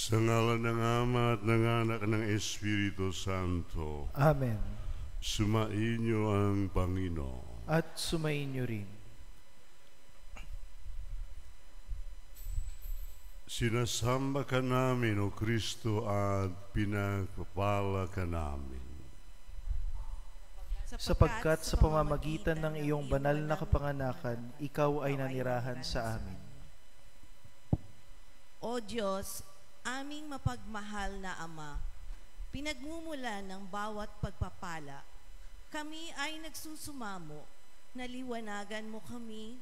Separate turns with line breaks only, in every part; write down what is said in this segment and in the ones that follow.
Sa ngalan ng Ama at ng Anak at ng Espiritu Santo.
Amen.
Sumainyo ang Panginoon.
At sumainyo rin.
Sinasamba ka namin, O Kristo, at pinagpapala ka namin.
Sapagkat sa pamamagitan ng iyong banal na kapanganakan, ikaw ay nanirahan sa amin.
O Diyos, aming mapagmahal na Ama, pinagmumula ng bawat pagpapala, kami ay nagsusumamo na liwanagan mo kami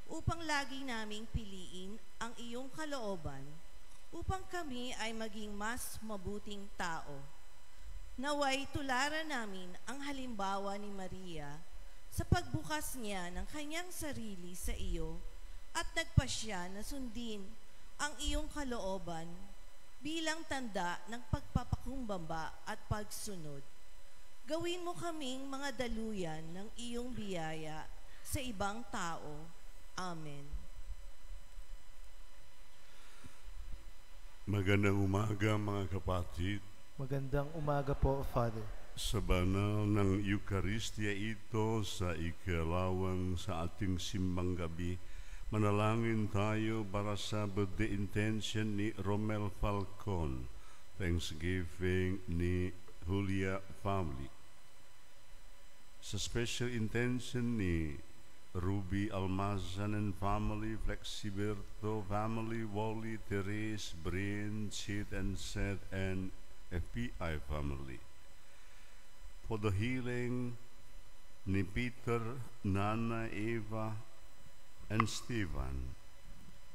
upang lagi naming piliin ang iyong kalooban upang kami ay maging mas mabuting tao. Naway tularan namin ang halimbawa ni Maria sa pagbukas niya ng kanyang sarili sa iyo at nagpasya na sundin ang iyong kalooban bilang tanda ng pagpapakumbaba at pagsunod. Gawin mo kaming mga daluyan ng iyong biyaya sa ibang tao. Amen.
Magandang umaga, mga kapatid.
Magandang umaga po, Father.
Sa banal ng Eucharistia ito, sa ikalawang sa ating simbang gabi, manalangin tayo para sa birthday intention ni Romel Falcon, Thanksgiving ni Julia family. Sa special intention ni Ruby Almazan and family, Flexiberto family, Wally, Therese, Brian, Sid and Seth, and FPI family. For the healing ni Peter, Nana, Eva, and Stephen.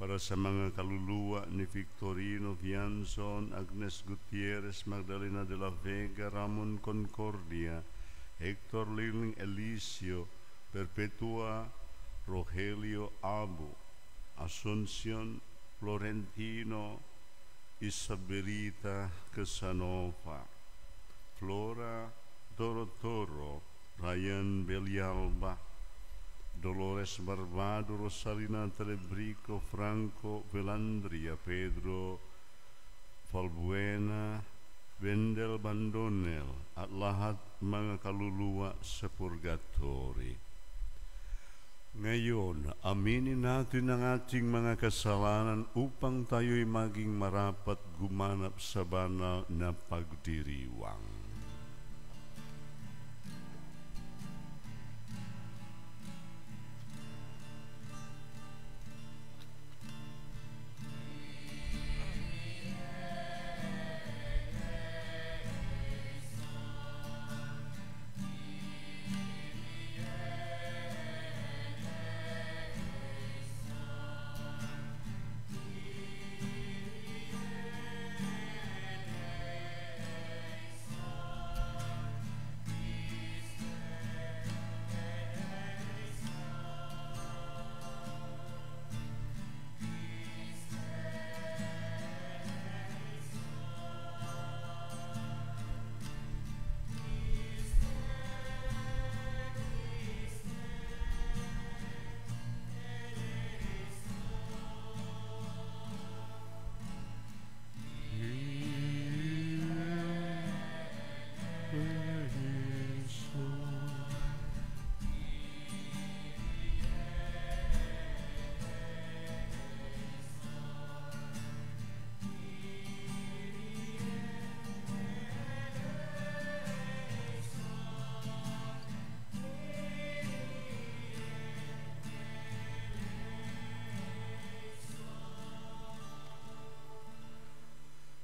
Para sa mga kaluluwa ni Victorino Vianzon, Agnes Gutierrez, Magdalena de la Vega, Ramon Concordia, Hector Liling Elicio, Perpetua Rogelio Abu, Asuncion Florentino, Isabelita Casanova, Flora Dorotoro, Ryan Belialba, Dolores Barbado, Rosalina Telebrico, Franco Velandria, Pedro Valbuena, Wendel Bandonel, at lahat mga kaluluwa sa purgatory. Ngayon, aminin natin ang ating mga kasalanan upang tayo'y maging marapat gumanap sa banal na pagdiriwang.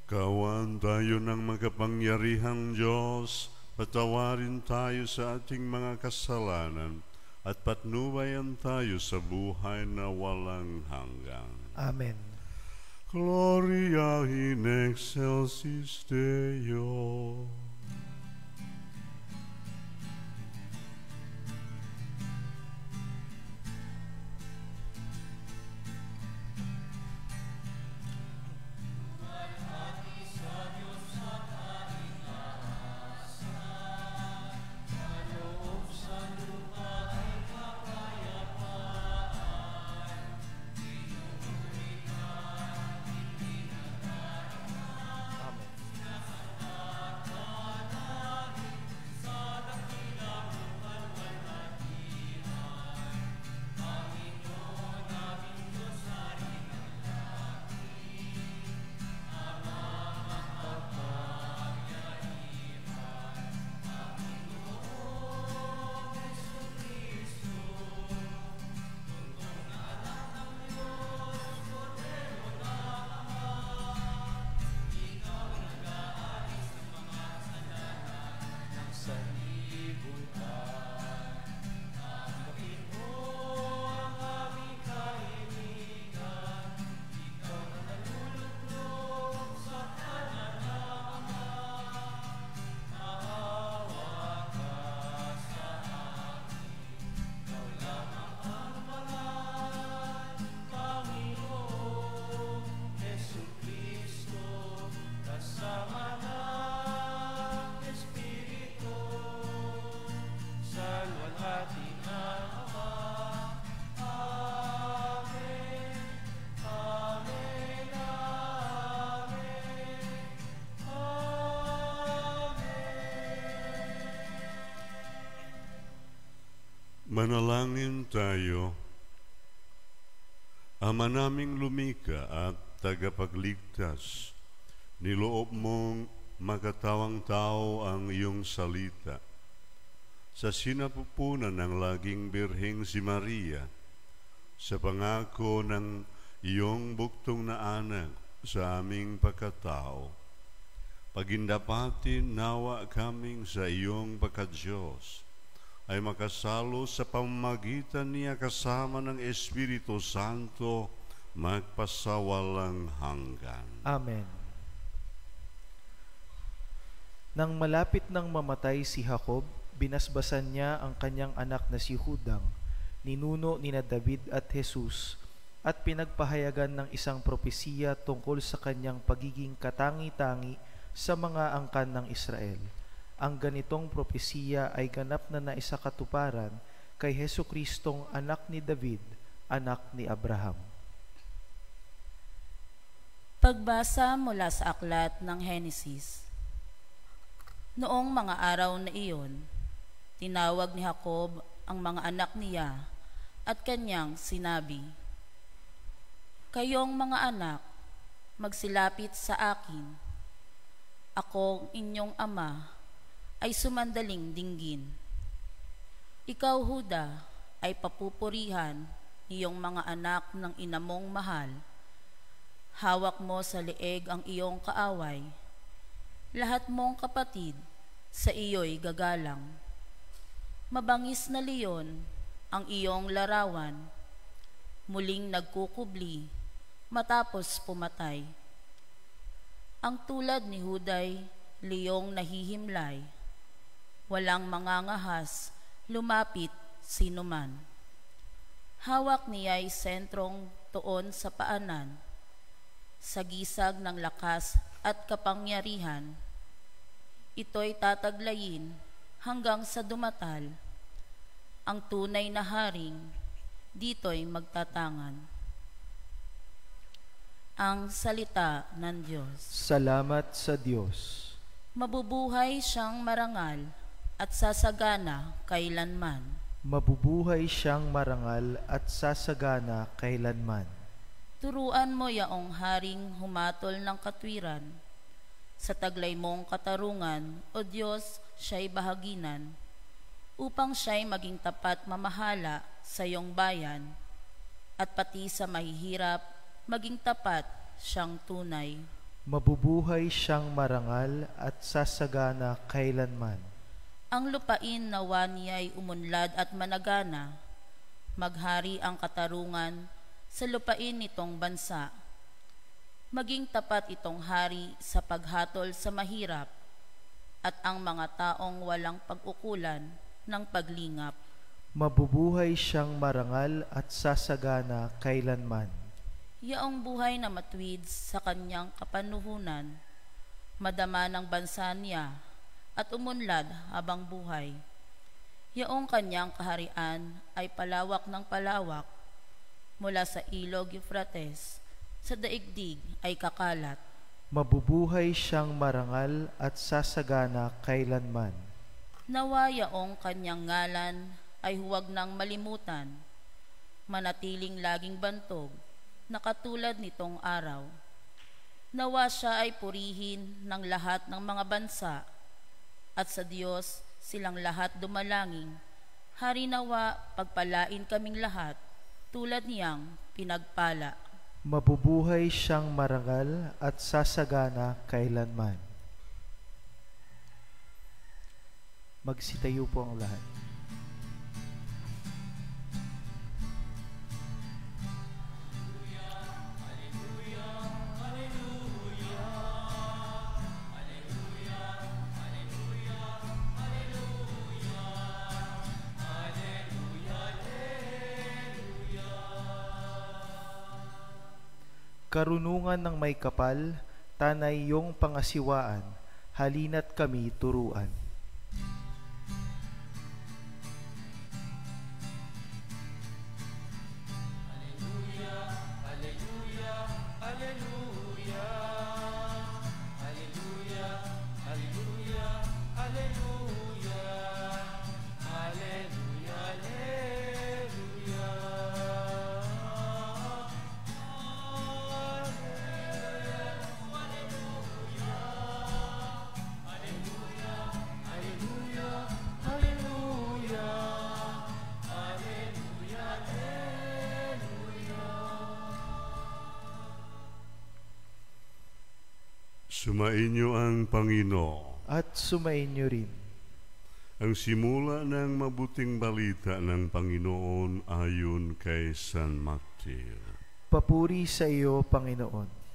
Kawan tayo ng makapangyarihang Diyos, patawarin tayo sa ating mga kasalanan at patnubayan tayo sa buhay na walang hanggan.
Amen.
Gloria in excelsis Deo. Manalangin tayo. Ama naming lumika at tagapagligtas, niloob mong makatawang tao ang iyong salita. Sa sinapupunan ng laging birheng si Maria, sa pangako ng iyong buktong na anak sa aming pagkatao, pagindapatin nawa kaming sa iyong pagkadyos, ay makasalo sa pamamagitan niya kasama ng Espiritu Santo magpasawalang hanggan.
Amen. Nang malapit nang mamatay si Jacob, binasbasan niya ang kanyang anak na si Judang, ninuno nina David at Jesus, at pinagpahayagan ng isang propesiya tungkol sa kanyang pagiging katangi-tangi sa mga angkan ng Israel. Ang ganitong propesiya ay ganap na naisakatuparan kay Hesukristong anak ni David, anak ni Abraham.
Pagbasa mula sa aklat ng Henesis. Noong mga araw na iyon, tinawag ni Jacob ang mga anak niya at kanyang sinabi, "Kayong mga anak, magsilapit sa akin. Ako, inyong ama, ay sumandaling dinggin. Ikaw, Huda, ay papupurihan iyong mga anak ng ina mong mahal. Hawak mo sa leeg ang iyong kaaway. Lahat mong kapatid sa iyo'y gagalang. Mabangis na leyon ang iyong larawan, muling nagkukubli matapos pumatay. Ang tulad ni Huday, leyong nahihimlay, walang mangangahas, lumapit sinuman. Hawak niya'y sentrong tuon sa paanan, sa gisag ng lakas at kapangyarihan. Ito'y tataglayin hanggang sa dumatal. Ang tunay na haring dito'y magtatangan." Ang salita ng Diyos.
Salamat sa Diyos.
Mabubuhay siyang marangal at sasagana kailanman.
Mabubuhay siyang marangal at sasagana kailanman.
Turuan mo yaong haring humatol ng katwiran. Sa taglay mong katarungan, O Diyos, siya'y bahaginan, upang siya'y maging tapat mamahala sa iyong bayan, at pati sa mahihirap, maging tapat siyang tunay.
Mabubuhay siyang marangal at sasagana kailanman.
Ang lupain nawa niya'y umunlad at managana, maghari ang katarungan sa lupain nitong bansa. Maging tapat itong hari sa paghatol sa mahirap, at ang mga taong walang pag-ukulan ng paglingap.
Mabubuhay siyang marangal at sasagana kailanman.
Yaong buhay na matuwid sa kanyang kapanuhunan, madama ng bansa niya at umunlad habang buhay. Yaong kanyang kaharian ay palawak ng palawak, mula sa ilog Euphrates, sa daigdig ay kakalat.
Mabubuhay siyang marangal at sasagana kailanman.
Nawa yaong kanyang ngalan ay huwag nang malimutan, manatiling laging bantog na katulad nitong araw. Nawa siya ay purihin ng lahat ng mga bansa, at sa Diyos silang lahat dumalangin. Hari nawa pagpalain kaming lahat, tulad niyang pinagpala.
Mabubuhay siyang marangal at sasagana kailanman. Magsitayo po ang lahat. Karunungan ng may kapal, tanay yung pangasiwaan, halina't kami turuan.
Hallelujah, hallelujah, hallelujah, hallelujah.
Sumainyo ang Panginoon.
At sumainyo rin.
Ang simula ng mabuting balita ng Panginoon ayon kay San Mateo.
Papuri sa iyo, Panginoon.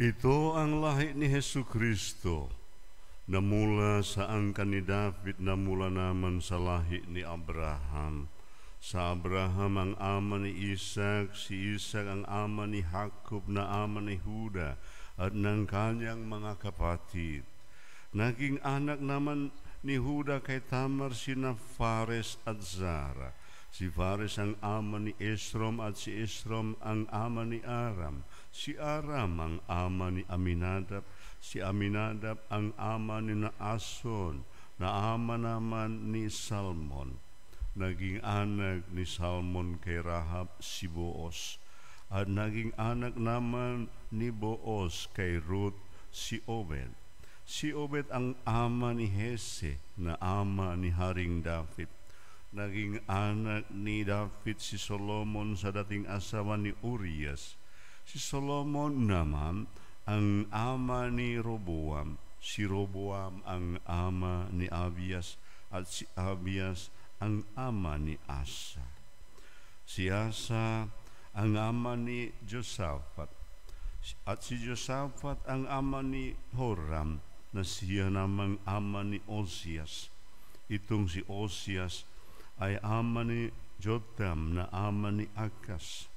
Ito ang lahi ni Jesucristo na mula sa angkan ni David na mula naman sa lahi ni Abraham. Sa Abraham ang ama ni Isaac, si Isaac ang ama ni Jacob na ama ni Juda at ng kanyang mga kapatid. Naging anak naman ni Juda kay Tamar sina Fares at Zara. Si Fares ang ama ni Esrom at si Esrom ang ama ni Aram. Si Aram ang ama ni Aminadab, si Aminadab ang ama ni Naason, na ama naman ni Salmon. Naging anak ni Salmon kay Rahab si Boaz, at naging anak naman ni Boaz kay Ruth si Obed. Si Obed ang ama ni Hese, na ama ni Haring David. Naging anak ni David si Solomon sa dating asawa ni Urias. Si Solomon naman ang ama ni Roboam. Si Roboam ang ama ni Abias at si Abias ang ama ni Asa. Si Asa ang ama ni Josaphat at si Josaphat ang ama ni Horam na siya namang ama ni Osias. Itong si Osias ay ama ni Jotam na ama ni Akas.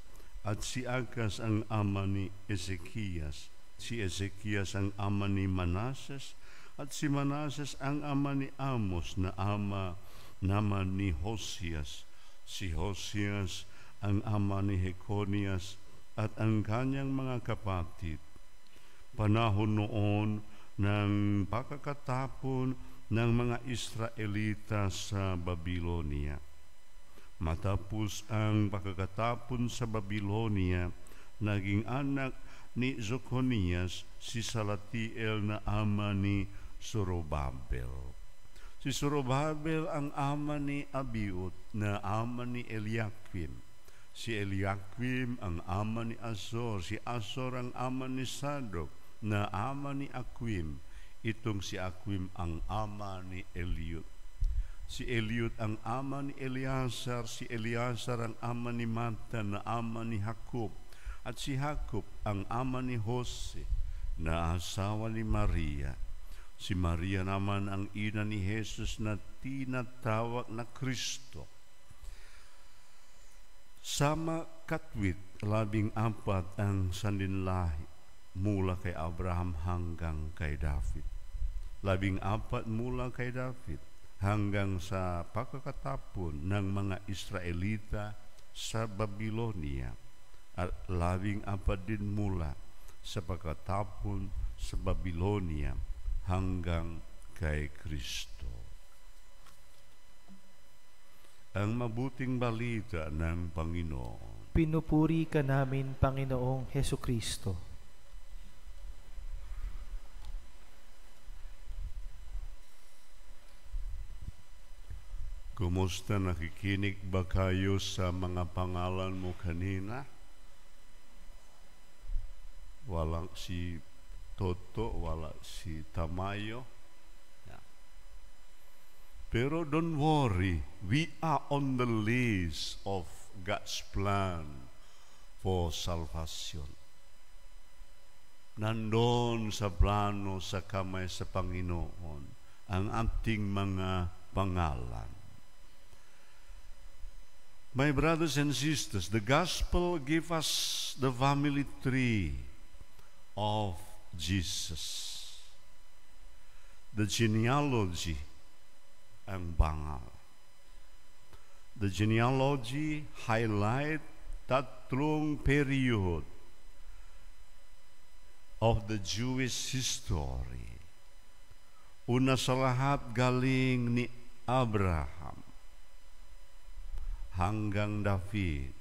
At si Akas ang ama ni Ezekias. Si Ezekias ang ama ni Manases. At si Manases ang ama ni Amos na ama naman ni Hosias. Si Hosias ang ama ni Jeconias at ang kanyang mga kapatid. Panahon noon ng pagkakatapon ng mga Israelita sa Babilonia. Matapos ang pagkakatapon sa Babilonia, naging anak ni Zechonias si Salatiel na ama ni Zorobabel. Si Zorobabel ang ama ni Abiud na ama ni Eliakim. Si Eliakim ang ama ni Azor. Si Azor ang ama ni Sadok na ama ni Akwim. Itong si Akwim ang ama ni Eliud. Si Eliud ang ama ni Eleazar, si Eleazar ang ama ni Matan na ama ni Jacob, at si Jacob ang ama ni Jose na asawa ni Maria. Si Maria naman ang ina ni Jesus na tinatawag na Kristo. Sama katwit, 14 ang saninlahi mula kay Abraham hanggang kay David. 14 mula kay David hanggang sa pagkakatapon ng mga Israelita sa Babilonia, at 14 din mula sa pagkatapon sa Babilonia hanggang kay Kristo. Ang mabuting balita ng Panginoon.
Pinupuri ka namin, Panginoong Hesukristo.
Kumusta, nakikinig ba kayo sa mga pangalan mo kanina? Wala si Toto, wala si Tamayo. Yeah. Pero don't worry, we are on the list of God's plan for salvation. Nandun sa plano sa kamay sa Panginoon ang ating mga pangalan. My brothers and sisters, the gospel gives us the family tree of Jesus. The genealogy ang bangal. The genealogy highlight tatlong period of the Jewish history. Una sa lahat galing ni Abraham hanggang David.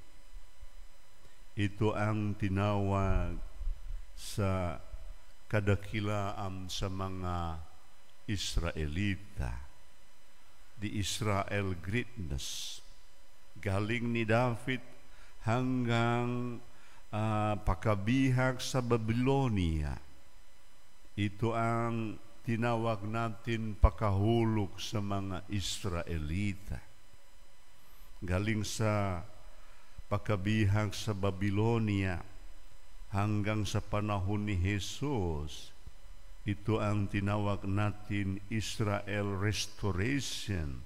Ito ang tinawag sa kadakilaan sa mga Israelita. The Israel greatness. Galing ni David hanggang pakabihag sa Babylonia. Ito ang tinawag natin pakahulog sa mga Israelita. Galing sa pakabihag sa Babylonia hanggang sa panahon ni Jesus, ito ang tinawag natin Israel Restoration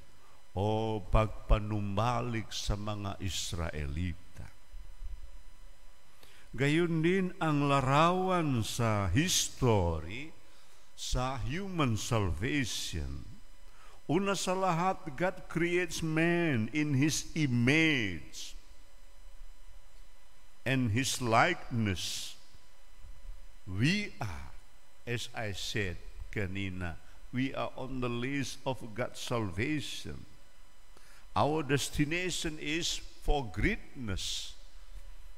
o pagpanumbalik sa mga Israelita. Gayon din ang larawan sa history sa human salvation. Una sa lahat, God creates man in His image and His likeness. We are, as I said kanina, we are on the list of God's salvation. Our destination is for greatness.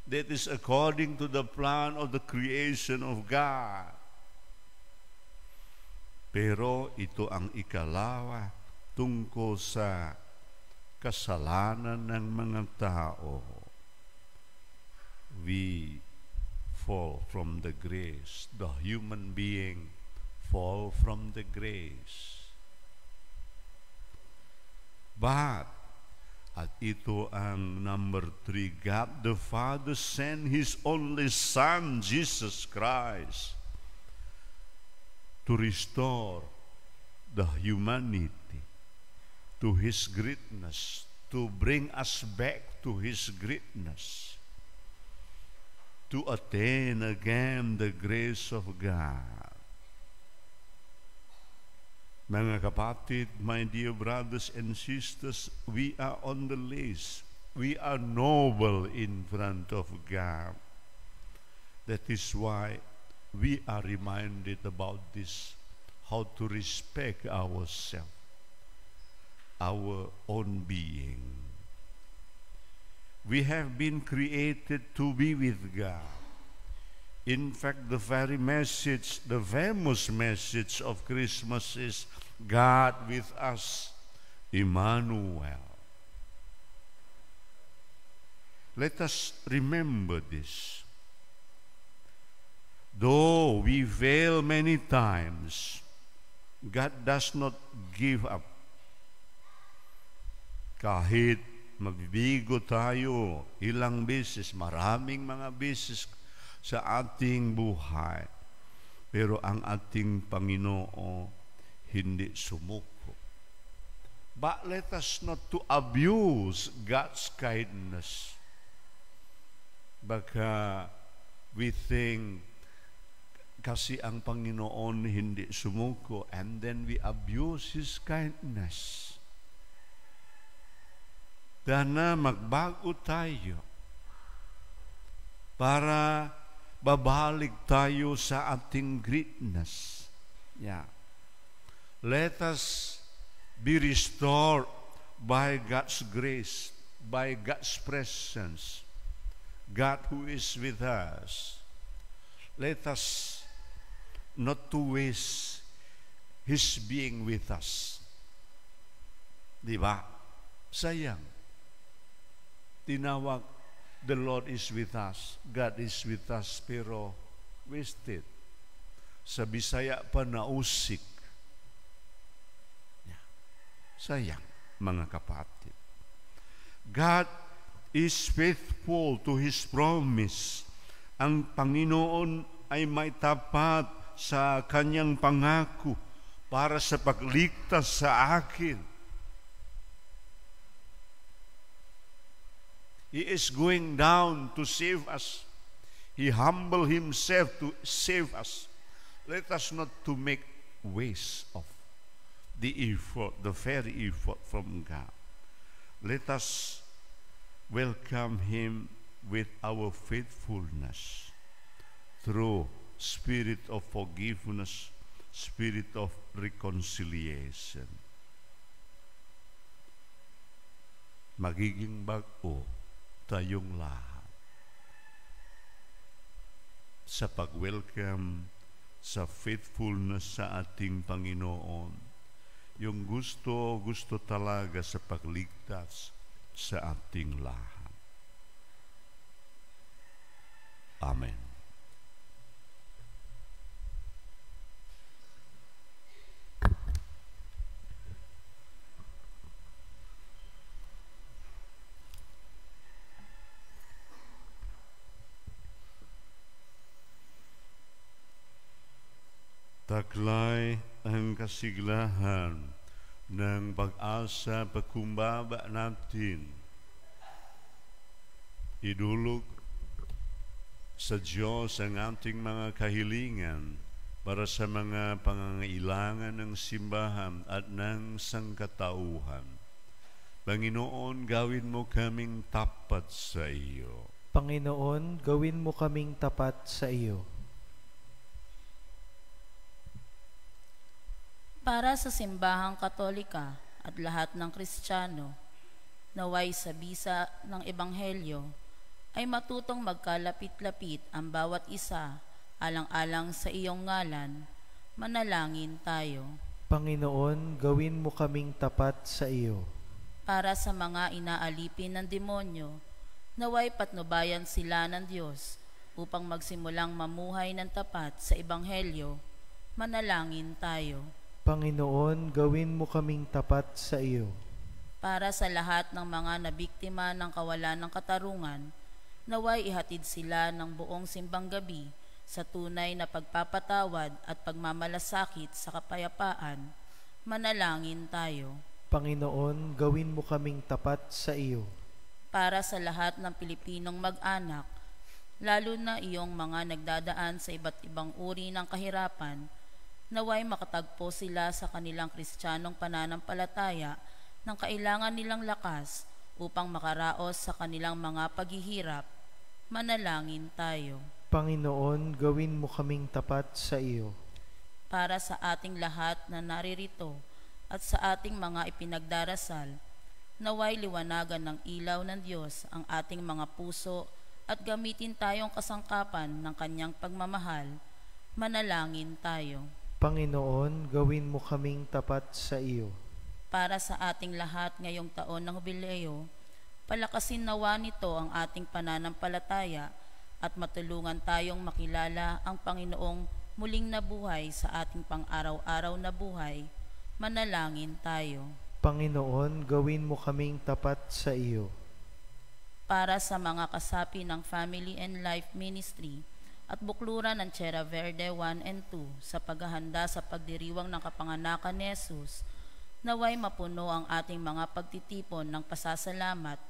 That is according to the plan of the creation of God. Pero ito ang ikalawa tungkol sa kasalanan ng mga tao. We fall from the grace. The human being fall from the grace. But, at ito ang number 3, God the Father sent His only Son, Jesus Christ, to restore the humanity to His greatness, to bring us back to His greatness, to attain again the grace of God. Mga kapatid, my dear brothers and sisters, we are on the list. We are noble in front of God. That is why we are reminded about this, how to respect ourselves, our own being. We have been created to be with God. In fact, the very message, the famous message of Christmas is God with us, Emmanuel. Let us remember this. Though we fail many times, God does not give up. Kahit magbibigo tayo ilang beses, maraming mga beses sa ating buhay, pero ang ating Panginoon hindi sumuko. But let us not to abuse God's kindness. Baka we think kasi ang Panginoon hindi sumuko and then we abuse His kindness. Dana magbago tayo para babalik tayo sa ating greatness. Yeah. Let us be restored by God's grace, by God's presence, God who is with us. Let us not to waste His being with us. Diba? Sayang. Tinawag, the Lord is with us, God is with us, pero wasted. Sa Bisaya pa nausik. Sayang, mga kapatid. God is faithful to His promise. Ang Panginoon ay may tapat sa Kanyang pangako para sa pagligtas sa akin. He is going down to save us. He humbled Himself to save us. Let us not to make waste of the effort, the very effort from God. Let us welcome Him with our faithfulness through spirit of forgiveness, spirit of reconciliation. Magiging bago tayong lahat. sa pag-welcome sa faithfulness sa ating Panginoon. Yung gusto talaga sa pagligtas sa ating lahat. Amen. Taglay ang kasiglahan ng pag-asa pagkumbaba natin. Idulog sa Diyos ang ating mga kahilingan para sa mga pangangailangan ng simbahan at ng sangkatauhan. Panginoon, gawin mo kaming tapat sa iyo.
Panginoon, gawin mo kaming tapat sa iyo.
Para sa simbahang Katolika at lahat ng Kristiyano, naway sa bisa ng Ebanghelyo ay matutong magkalapit-lapit ang bawat isa alang-alang sa iyong ngalan. Manalangin tayo.
Panginoon, gawin mo kaming tapat sa iyo.
Para sa mga inaalipin ng demonyo, naway patnubayan sila ng Diyos upang magsimulang mamuhay ng tapat sa Ebanghelyo. Manalangin tayo.
Panginoon, gawin mo kaming tapat sa iyo.
Para sa lahat ng mga nabiktima ng kawalan ng katarungan, naway ihatid sila ng buong simbang gabi sa tunay na pagpapatawad at pagmamalasakit sa kapayapaan. Manalangin tayo.
Panginoon, gawin mo kaming tapat sa iyo.
Para sa lahat ng Pilipinong mag-anak, lalo na iyong mga nagdadaan sa iba't ibang uri ng kahirapan, naway makatagpo sila sa kanilang Kristiyanong pananampalataya ng kailangan nilang lakas upang makaraos sa kanilang mga paghihirap. Manalangin tayo.
Panginoon, gawin mo kaming tapat sa iyo.
Para sa ating lahat na naririto at sa ating mga ipinagdarasal, naway liwanagan ng ilaw ng Diyos ang ating mga puso at gamitin tayong kasangkapan ng kanyang pagmamahal. Manalangin tayo.
Panginoon, gawin mo kaming tapat sa iyo.
Para sa ating lahat ngayong taon ng Jubileo, palakasin nawa nito ang ating pananampalataya at matulungan tayong makilala ang Panginoong muling nabuhay sa ating pang-araw-araw na buhay. Manalangin tayo.
Panginoon, gawin mo kaming tapat sa iyo.
Para sa mga kasapi ng Family and Life Ministry at bukluran ng Tierra Verde 1 and 2 sa paghahanda sa pagdiriwang ng kapanganakan ni Jesus, naway mapuno ang ating mga pagtitipon ng pasasalamat,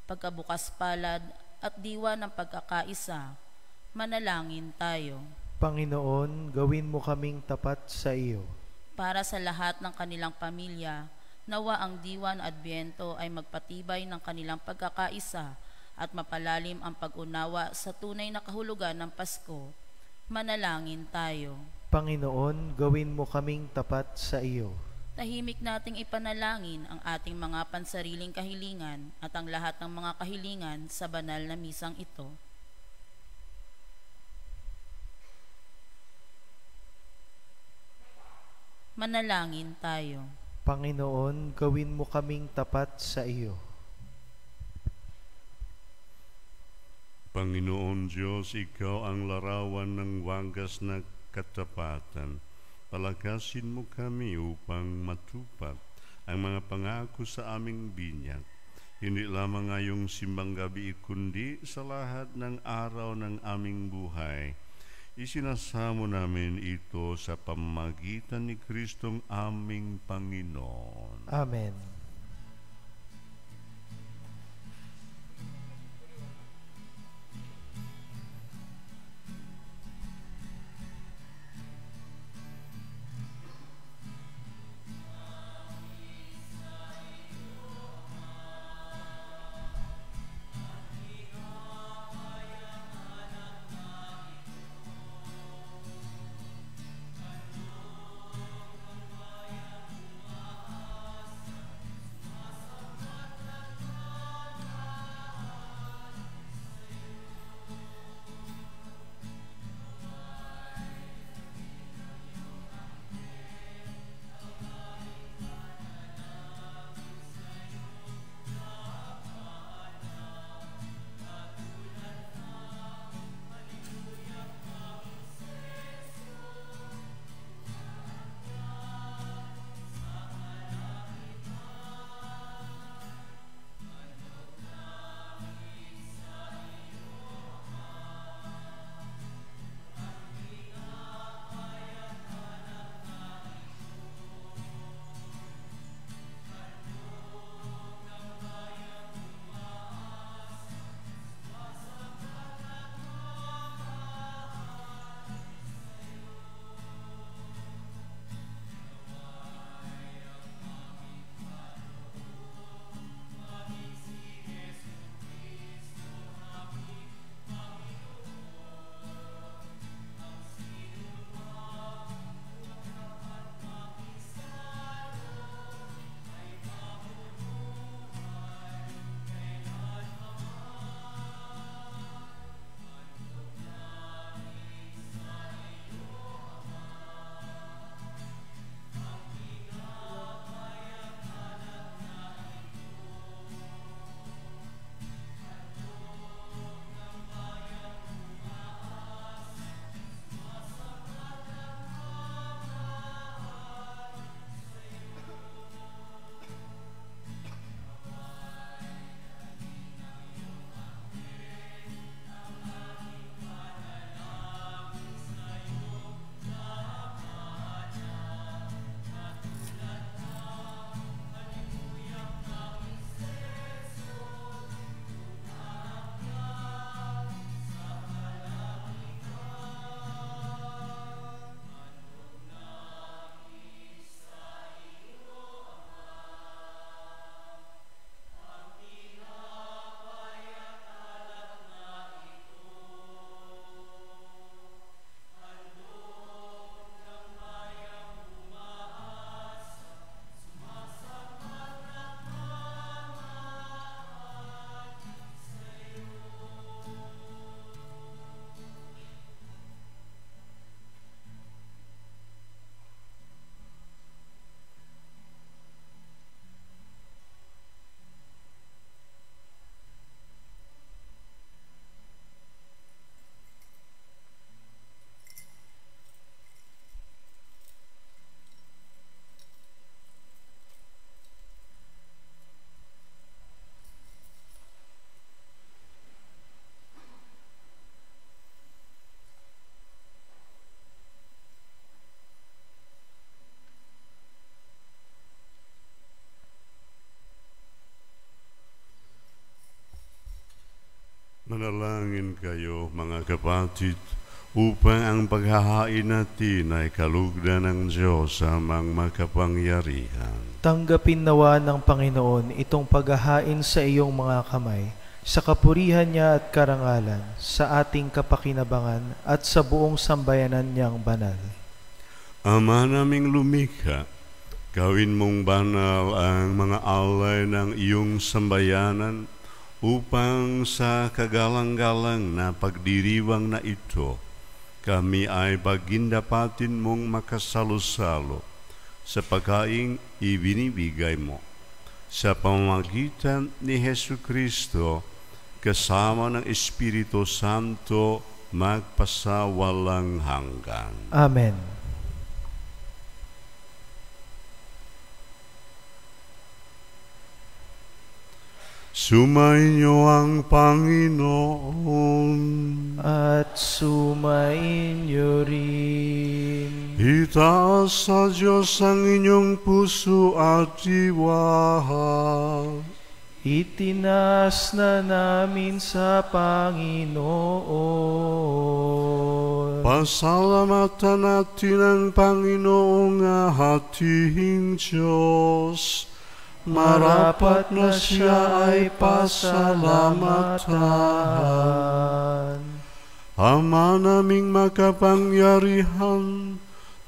pagkabukas palad at diwa ng pagkakaisa. Manalangin tayo.
Panginoon, gawin mo kaming tapat sa iyo.
Para sa lahat ng kanilang pamilya, nawa ang diwa ng Adbyento ay magpatibay ng kanilang pagkakaisa at mapalalim ang pag-unawa sa tunay na kahulugan ng Pasko. Manalangin tayo.
Panginoon, gawin mo kaming tapat sa iyo.
Tahimik nating ipanalangin ang ating mga pansariling kahilingan at ang lahat ng mga kahilingan sa banal na misang ito. Manalangin tayo.
Panginoon, gawin mo kaming tapat sa iyo.
Panginoon Diyos, Ikaw ang larawan ng wagas na katapatan. Palakasin mo kami upang matupad ang mga pangako sa aming binyag. Hindi lamang ngayong simbang gabi, kundi sa lahat ng araw ng aming buhay. Isinasamo namin ito sa pamamagitan ni Kristong aming Panginoon.
Amen.
Manalangin kayo, mga kapatid, upang ang paghahain natin ay kalugdan ng Diyos amang makapangyarihan.
Tanggapin nawa ng Panginoon itong paghahain sa iyong mga kamay, sa kapurihan niya at karangalan, sa ating kapakinabangan at sa buong sambayanan niyang banal.
Ama naming lumikha, gawin mong banal ang mga alay ng iyong sambayanan upang sa kagalang-galang na pagdiriwang na ito, kami ay pagindapatin mong makasalo-salo sa pagkaing ibinibigay mo. Sa pamamagitan ni Hesu Kristo, kasama ng Espiritu Santo, magpasawalang hanggan.
Amen.
Sumainyo ang Panginoon.
At sumainyo rin.
Itaas sa Diyos ang inyong puso at diwa.
Itinaas na namin sa Panginoon.
Pasalamatan natin ang Panginoong ating Diyos. Marapat na siya ay pasalamatan. Ama naming makapangyarihan,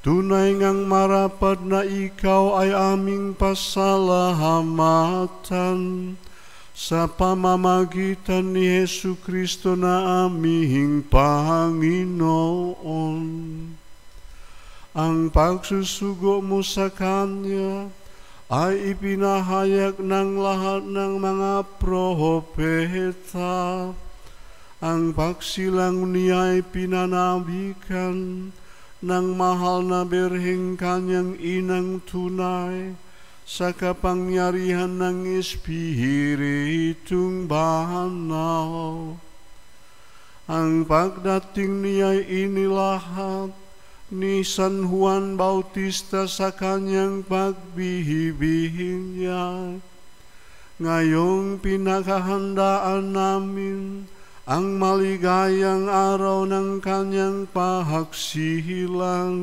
tunay ngang marapat na ikaw ay aming pasalamatan sa pamamagitan ni Hesu Kristo na aming Panginoon. Ang pagsusugo mo sa Kanya ay ipinahayag ng lahat ng mga propeta. Ang pagsilang niya ay pinanabikan ng mahal na Birheng Kanyang inang tunay sa kapangyarihan ng Espiritong Banal. Ang pagdating niya ay inilahat ni San Juan Bautista sa kanyang pagbibihing niya. Ngayong pinakahandaan namin ang maligayang araw ng kanyang pahagsilang.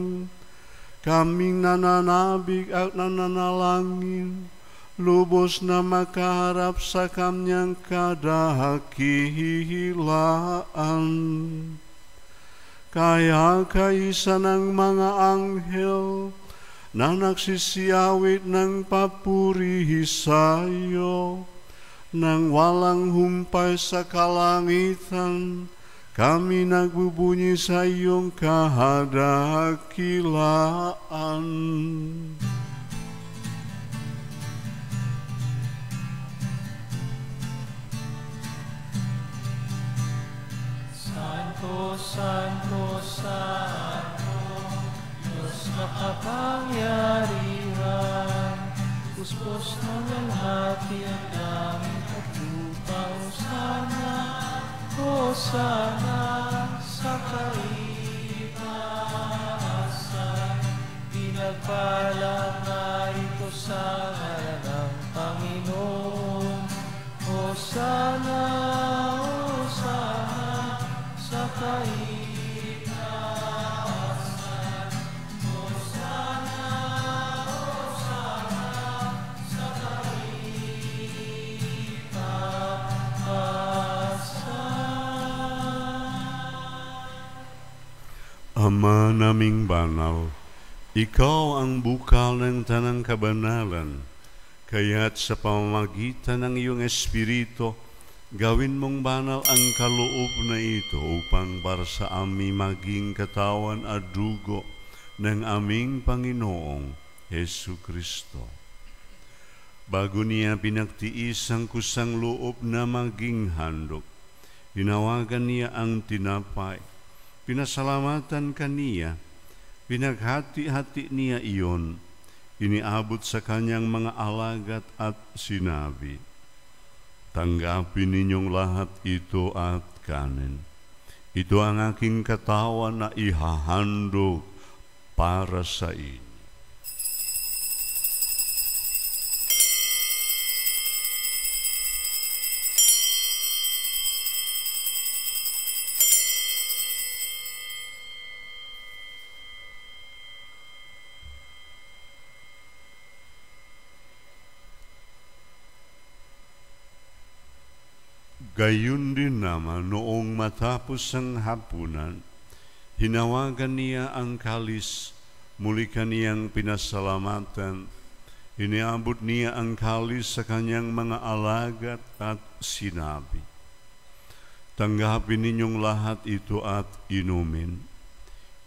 Kaming nananabig at nananalangin, lubos na makaharap sa kanyang kadakilaan. Kaya kaisa ng mga anghel na nagsisiyawit ng papuri sa iyo, nang walang humpay sa kalangitan, kami nagbubunyi sa iyong kahadakilaan.
Santo, Santo, Santo, Diyos makapangyarihan, puspos ng lalhati ang langit at lupa. Hosana, Hosana, sa kaitaasan. Pinagpala nga ito sa ngalan ng Panginoon. Hosana, Hosana, sa kaitaasan. Hosana, Hosana, sa kaitaasan.
Ama naming banal, ikaw ang bukal ng tanang kabanalan, kaya't sa pamamagitan ng iyong Espiritu, gawin mong banal ang kaloob na ito upang para sa amin maging katawan at dugo ng aming Panginoong Hesu Kristo. Bago niya pinagtiis ang kusang loob na maging handog, hinawagan niya ang tinapay, pinasalamatan kaniya, pinaghati-hati niya iyon, iniabot sa kanyang mga alagad at sinabi, "Tanggapin ninyong lahat ito at kanin. Ito ang aking katawan na ihahandog para sa inyo." Gayun din naman noong matapos ang hapunan, hinawagan niya ang kalis, muli kaniyang pinasalamatan. Iniabot niya ang kalis sa kanyang mga alagad at sinabi, "Tanggapin ninyong lahat ito at inumin.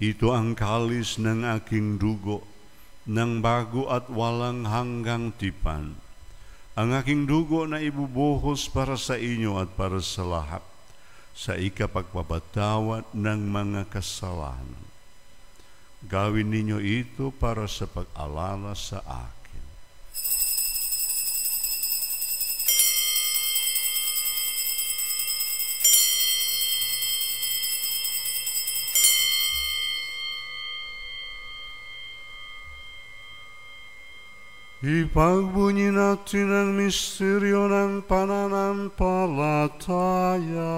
Ito ang kalis ng aking dugo, ng bago at walang hanggang tipan. Ang aking dugo na ibubuhos para sa inyo at para sa lahat, sa ikapagpapatawad ng mga kasalanan. Gawin ninyo ito para sa pag-alala sa akin." Ipagbunyi natin ang misteryo ng pananampalataya.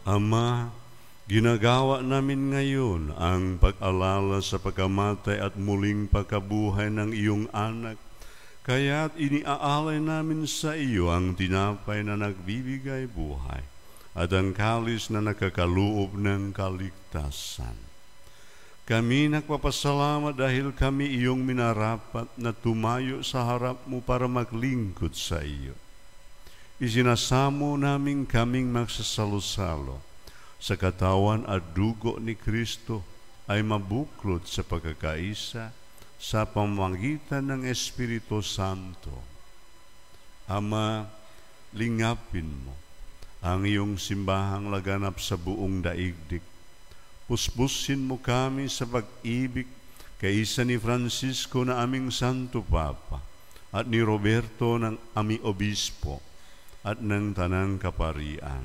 Ama, ginagawa namin ngayon ang pag-alala sa pagkamatay at muling pagkabuhay ng iyong anak, kaya't iniaalay namin sa iyo ang tinapay na nagbibigay buhay at ang kalis na nakakaloob ng kaligtasan. Kami nagpapasalamat dahil kami iyong minarapat na tumayo sa harap mo para maglingkod sa iyo. Isinasamo namin kaming magsasalo-salo sa katawan at dugo ni Kristo ay mabuklod sa pagkakaisa sa pamamagitan ng Espiritu Santo. Ama, lingapin mo ang iyong simbahang laganap sa buong daigdig. Puspusin mo kami sa pag-ibig kaisa ni Francisco na aming Santo Papa at ni Roberto ng aming Obispo at ng Tanang Kaparian.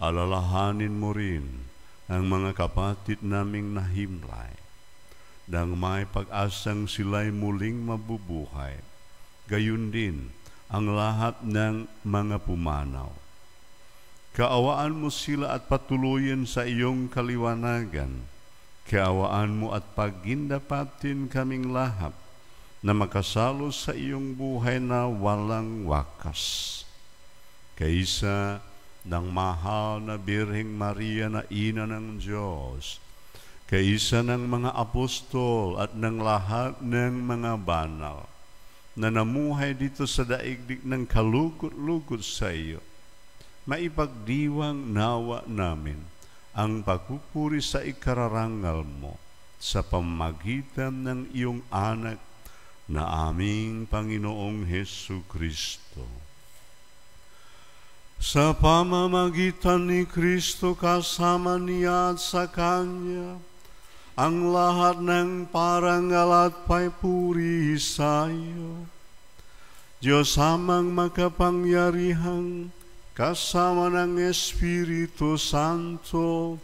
Alalahanin mo rin ang mga kapatid naming nahimlay, nang may pag-asang sila'y muling mabubuhay, gayon din ang lahat ng mga pumanaw. Kaawaan mo sila at patuloyin sa iyong kaliwanagan. Kaawaan mo at pagindapatin kaming lahat na makasalo sa iyong buhay na walang wakas. Kaisa ng mahal na Birheng Maria na Ina ng Diyos, kaisa ng mga apostol at ng lahat ng mga banal na namuhay dito sa daigdig ng kalugot-lugot sa iyo, maipagdiwang nawa namin ang pagpupuri sa ikararangal mo sa pamamagitan ng iyong anak na aming Panginoong Hesu Kristo. Sa pamamagitan ni Kristo kasama niya at sa Kanya, ang lahat ng parangal at papuri sa iyo. Diyos amang makapangyarihan, kasama ng Espiritu Santo,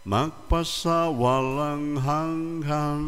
magpasawalang hanggan.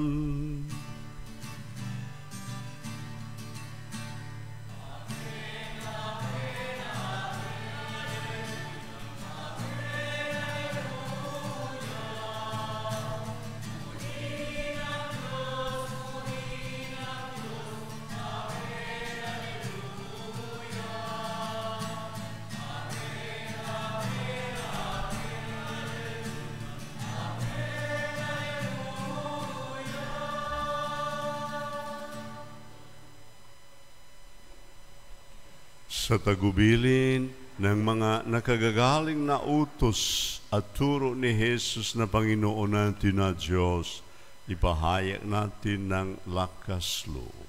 Sa tagubilin ng mga nakagagaling na utos at turo ni Jesus na Panginoon natin na Diyos, ipahayag natin ng lakas loob.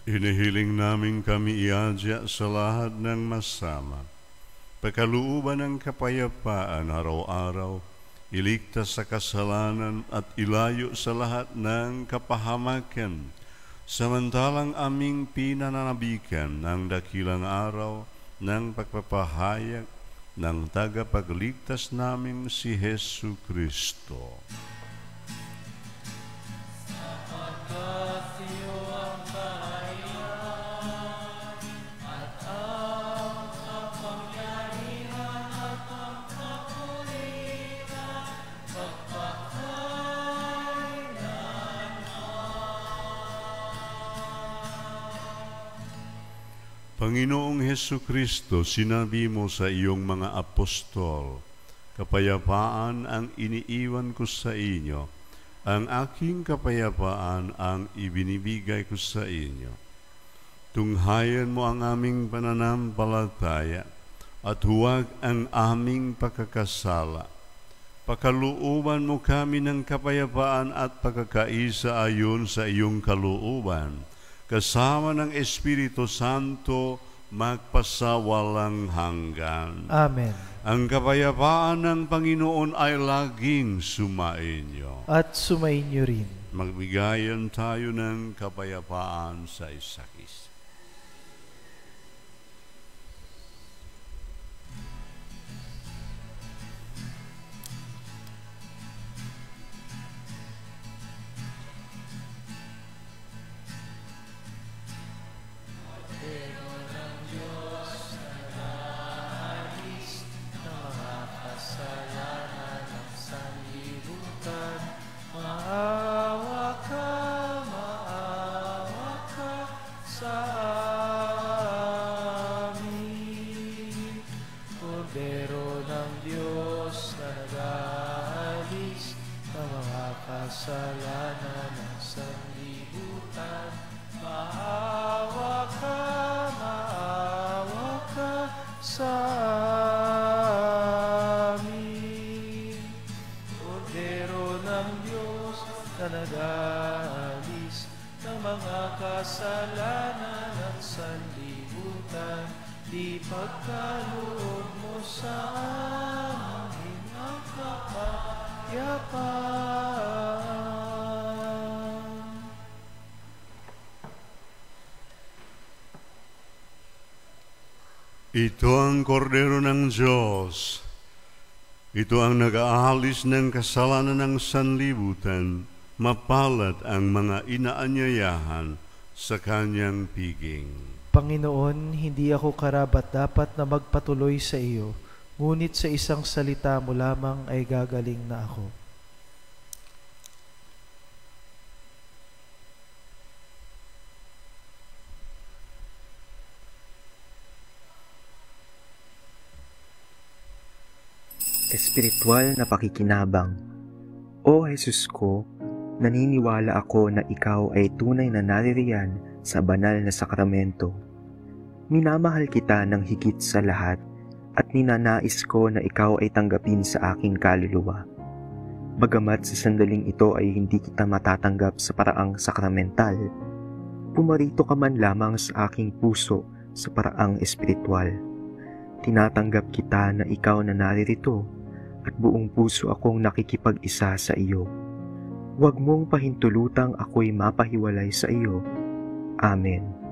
Inihiling namin kami iadya sa lahat ng masama, pagkalooban ng kapayapaan araw-araw, iligtas sa kasalanan at ilayo sa lahat ng kapahamakan, samantalang aming pinananabikan ng dakilang araw ng pagpapahayag ng tagapagligtas namin si Hesu Kristo. Panginoong Hesu Kristo, sinabi mo sa iyong mga apostol, kapayapaan ang iniiwan ko sa inyo, ang aking kapayapaan ang ibinibigay ko sa inyo. Tunghayan mo ang aming pananampalataya at huwag ang aming pagkakasala. Pakalooban mo kami ng kapayapaan at pagkakaisa ayon sa iyong kalooban, kasama ng Espiritu Santo, magpasawalang hanggan.
Amen.
Ang kapayapaan ng Panginoon ay laging sumainyo.
At sumainyo rin.
Magbigayan tayo ng kapayapaan sa isa't isa.
Kasalanan ng sanlibutan, maawa ka sa amin. Kordero ng Diyos na nag-aalis ng mga kasalanan ng sanlibutan, di pagkaloob mo sa amin ang kapayapaan.
Ito ang kordero ng Diyos. Ito ang nag-aalis ng kasalanan ng sanlibutan. Mapalad ang mga inaanyayahan sa kanyang piging.
Panginoon, hindi ako karapat-dapat na magpatuloy sa iyo, ngunit sa isang salita mo lamang ay gagaling na ako.
Espiritual na pakikinabang. O Jesus ko, naniniwala ako na ikaw ay tunay na naririyan sa banal na sakramento. Minamahal kita ng higit sa lahat at ninanais ko na ikaw ay tanggapin sa aking kaluluwa. Bagamat sa sandaling ito ay hindi kita matatanggap sa paraang sakramental, pumarito ka man lamang sa aking puso sa paraang espiritual. Tinatanggap kita na ikaw na naririto at buong puso akong nakikipag-isa sa iyo. Huwag mong pahintulutang ako'y mapahiwalay sa iyo. Amen.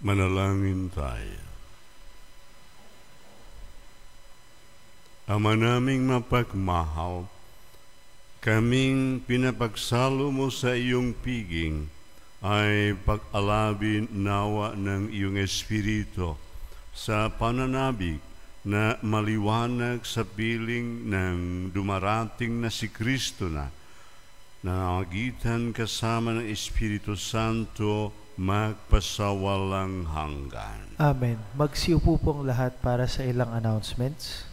Manalangin tayo. Ama naming mapagmahal, kaming pinapagsalo mo sa iyong piging ay pag-alabin nawa ng iyong Espiritu sa pananabik na maliwanag sa piling ng dumarating na si Kristo na nangagitan kasama ng Espiritu Santo magpasawalang hanggan.
Amen. Magsiupo pong lahat para sa ilang announcements.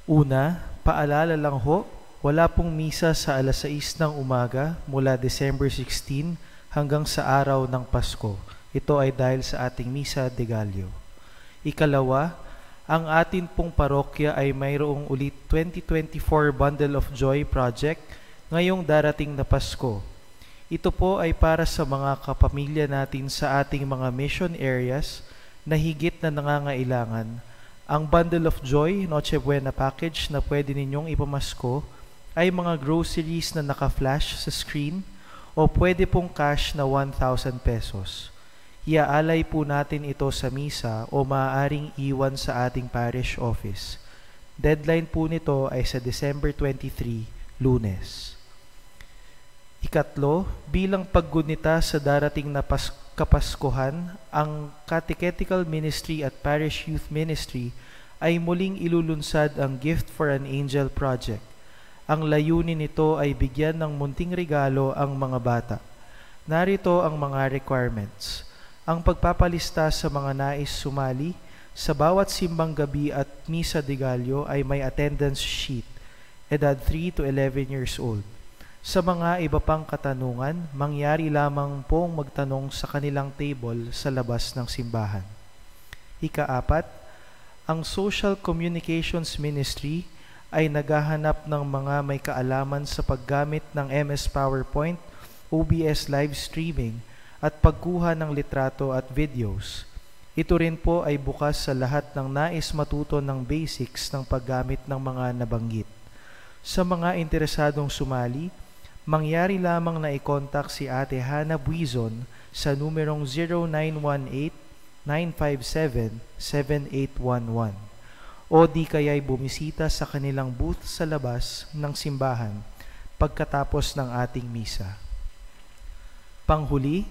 Una, paalala lang ho, wala pong misa sa alas 6 ng umaga mula December 16 hanggang sa araw ng Pasko. Ito ay dahil sa ating Misa de Gallo. Ikalawa, ang atin pong parokya ay mayroong ulit 2024 Bundle of Joy Project ngayong darating na Pasko. Ito po ay para sa mga kapamilya natin sa ating mga mission areas na higit na nangangailangan. Ang Bundle of Joy, Noche Buena package na pwede ninyong ipamasko ay mga groceries na naka-flash sa screen o pwede pong cash na 1,000 pesos. Iaalay po natin ito sa misa o maaaring iwan sa ating parish office. Deadline po nito ay sa December 23, Lunes. Ikatlo, bilang paggunita sa darating na Kapaskuhan, ang Catechetical Ministry at Parish Youth Ministry ay muling ilulunsad ang Gift for an Angel Project. Ang layunin nito ay bigyan ng munting regalo ang mga bata. Narito ang mga requirements. Ang pagpapalista sa mga nais sumali sa bawat simbang gabi at Misa de Gallo ay may attendance sheet, edad 3 to 11 years old. Sa mga iba pang katanungan, mangyari lamang pong magtanong sa kanilang table sa labas ng simbahan. Ika-4, ang Social Communications Ministry ay naghahanap ng mga may kaalaman sa paggamit ng MS PowerPoint, OBS live streaming, at pagkuha ng litrato at videos. Ito rin po ay bukas sa lahat ng nais matuto ng basics ng paggamit ng mga nabanggit. Sa mga interesadong sumali, mangyari lamang na i-contact si Ate Hannah Buizon sa numerong 0918-957-7811 o di kaya'y bumisita sa kanilang booth sa labas ng simbahan pagkatapos ng ating misa. Panghuli,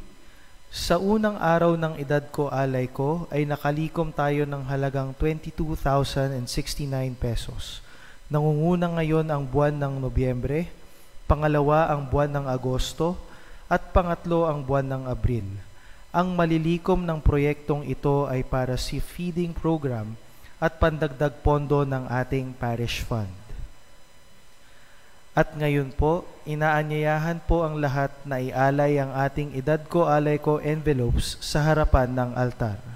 sa unang araw ng edad ko alay ko ay nakalikom tayo ng halagang 22,069 pesos. Nangunguna ngayon ang buwan ng Nobyembre, pangalawa ang buwan ng Agosto, at pangatlo ang buwan ng Abril. Ang malilikom ng proyektong ito ay para sa feeding program at pandagdag pondo ng ating parish fund. At ngayon po, inaanyayahan po ang lahat na ialay ang ating Edad Ko Alay Ko envelopes sa harapan ng altar.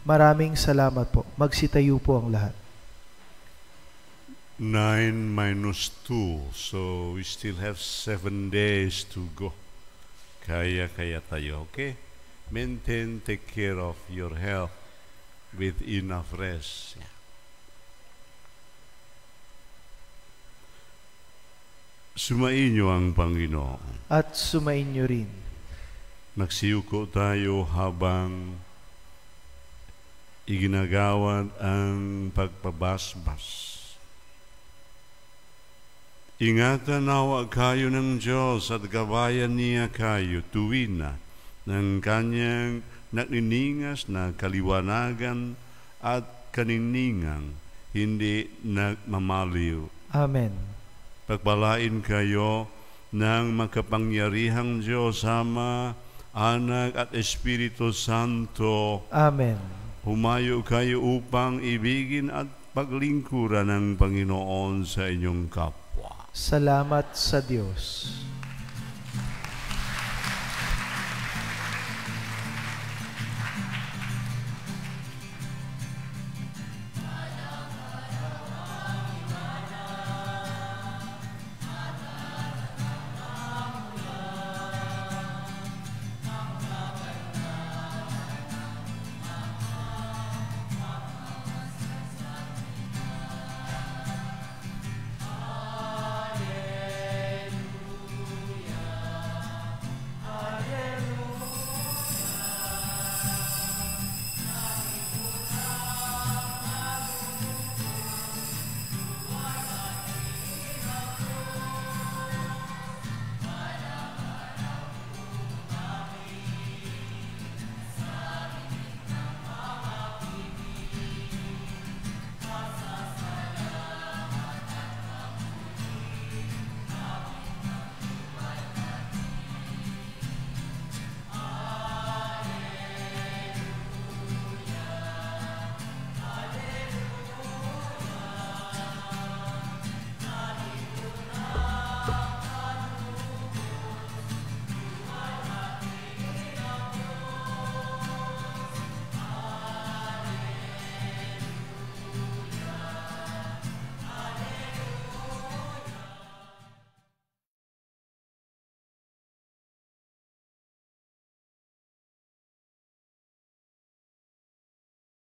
Maraming salamat po. Magsitayo po ang lahat.
9 minus 2. So, we still have 7 days to go. Kaya tayo, okay? Maintain, take care of your health with enough rest. Yeah. Sumainyo ang Panginoon.
At sumainyo rin.
Magsiyuko tayo habang iginagawad ang pagpabasbas. Ingatan nawa kayo ng Diyos at gabayan niya kayo tuwin na ng kanyang nagniningas na kaliwanagan at kaniningang hindi nagmamaliw.
Amen.
Pagpalain kayo ng makapangyarihang Diyos, Ama, Anak at Espiritu Santo.
Amen.
Humayo kayo upang ibigin at paglingkuran ng Panginoon sa inyong kapwa.
Salamat sa Diyos.